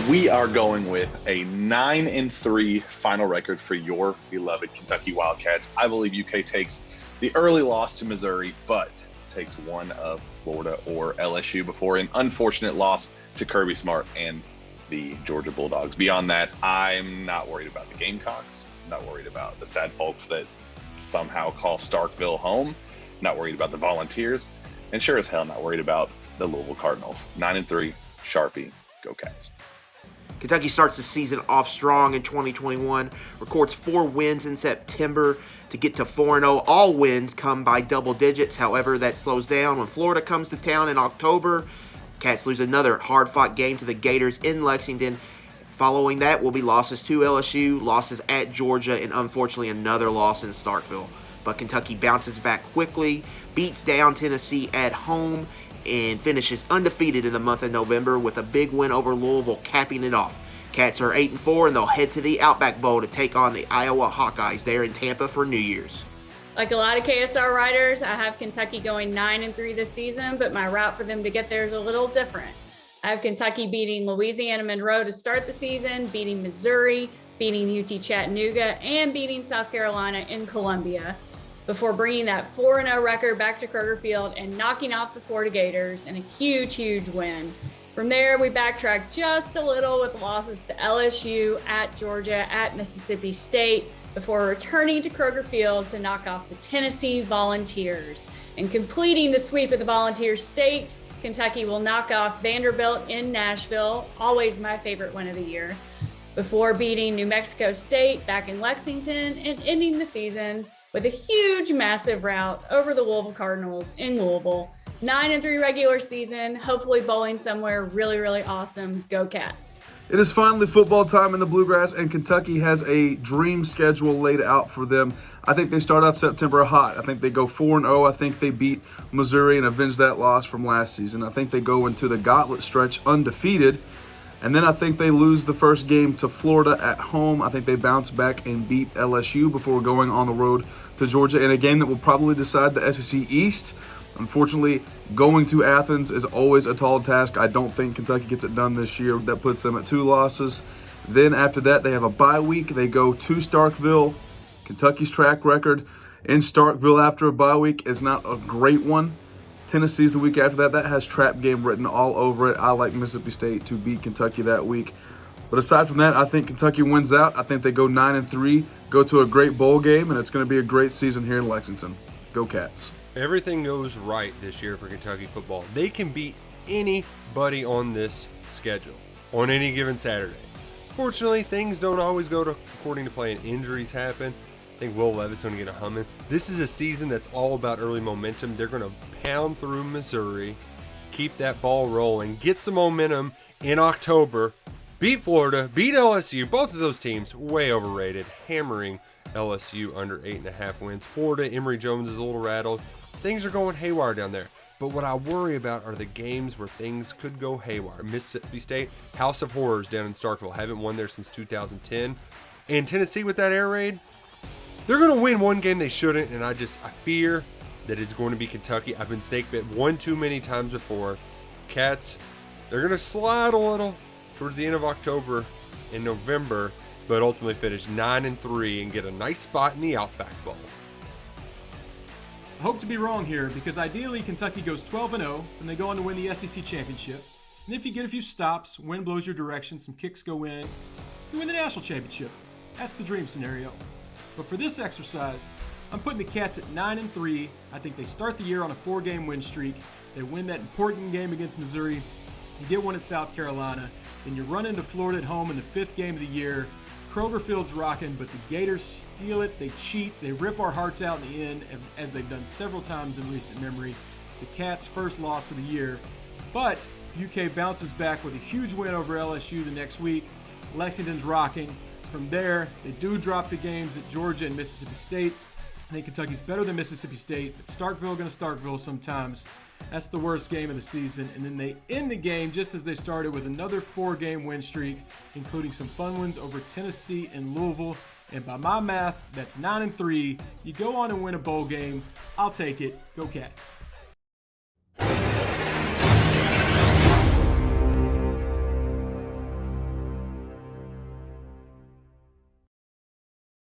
We are going with a 9-3 final record for your beloved Kentucky Wildcats. I believe UK takes the early loss to Missouri, but takes one of Florida or LSU before an unfortunate loss to Kirby Smart and the Georgia Bulldogs. Beyond that, I'm not worried about the Gamecocks. I'm not worried about the sad folks that somehow call Starkville home. Not worried about the Volunteers. And sure as hell not worried about the Louisville Cardinals. 9-3, Sharpie, go Cats. Kentucky starts the season off strong in 2021, records 4 wins in September to get to 4-0. All wins come by double digits. However, that slows down when Florida comes to town in October. Cats lose another hard-fought game to the Gators in Lexington. Following that will be losses to LSU, losses at Georgia, and unfortunately another loss in Starkville. But Kentucky bounces back quickly, beats down Tennessee at home, and finishes undefeated in the month of November with a big win over Louisville, capping it off. Cats are 8-4, and they'll head to the Outback Bowl to take on the Iowa Hawkeyes there in Tampa for New Year's. Like a lot of KSR riders, I have Kentucky going 9-3 this season, but my route for them to get there is a little different. I have Kentucky beating Louisiana Monroe to start the season, beating Missouri, beating UT Chattanooga, and beating South Carolina in Columbia, before bringing that 4-0 record back to Kroger Field and knocking off the Florida Gators in a huge, huge win. From there, we backtrack just a little with losses to LSU, at Georgia, at Mississippi State, before returning to Kroger Field to knock off the Tennessee Volunteers. And completing the sweep of the Volunteers State, Kentucky will knock off Vanderbilt in Nashville, always my favorite win of the year, before beating New Mexico State back in Lexington and ending the season with a huge, massive rout over the Louisville Cardinals in Louisville. 9-3 regular season, hopefully bowling somewhere really, really awesome. Go Cats. It is finally football time in the Bluegrass, and Kentucky has a dream schedule laid out for them. I think they start off September hot. I think they go 4-0. I think they beat Missouri and avenge that loss from last season. I think they go into the gauntlet stretch undefeated. And then I think they lose the first game to Florida at home. I think they bounce back and beat LSU before going on the road to Georgia in a game that will probably decide the SEC East. Unfortunately, going to Athens is always a tall task. I don't think Kentucky gets it done this year. That puts them at 2 losses. Then after that, they have a bye week. They go to Starkville. Kentucky's track record in Starkville after a bye week is not a great one. Tennessee's the week after that. That has trap game written all over it. I like Mississippi State to beat Kentucky that week. But aside from that, I think Kentucky wins out. I think they go 9-3, go to a great bowl game, and it's going to be a great season here in Lexington. Go Cats. Everything goes right this year for Kentucky football. They can beat anybody on this schedule on any given Saturday. Fortunately, things don't always go according to plan. Injuries happen. I think Will Levis is going to get a humming. This is a season that's all about early momentum. They're going to pound through Missouri, keep that ball rolling, get some momentum in October, beat Florida, beat LSU. Both of those teams way overrated, hammering LSU under 8.5 wins. Florida, Emory Jones is a little rattled. Things are going haywire down there. But what I worry about are the games where things could go haywire. Mississippi State, House of Horrors down in Starkville, haven't won there since 2010. And Tennessee with that air raid, they're going to win one game they shouldn't, and I fear that it's going to be Kentucky. I've been snake bit one too many times before. Cats, they're going to slide a little towards the end of October and November, but ultimately finish 9-3 and get a nice spot in the Outback Bowl. I hope to be wrong here, because ideally Kentucky goes 12-0 and they go on to win the SEC championship. And if you get a few stops, wind blows your direction, some kicks go in, you win the national championship. That's the dream scenario. But for this exercise, I'm putting the Cats at 9-3. I think they start the year on a 4-game win streak. They win that important game against Missouri. You get one at South Carolina. Then you run into Florida at home in the 5th game of the year. Kroger Field's rocking, but the Gators steal it. They cheat. They rip our hearts out in the end, as they've done several times in recent memory. The Cats' first loss of the year. But UK bounces back with a huge win over LSU the next week. Lexington's rocking. From there, they do drop the games at Georgia and Mississippi State. I think Kentucky's better than Mississippi State, but Starkville going to Starkville sometimes. That's the worst game of the season. And then they end the game just as they started with another 4-game win streak, including some fun ones over Tennessee and Louisville. And by my math, that's 9-3. You go on and win a bowl game. I'll take it. Go Cats.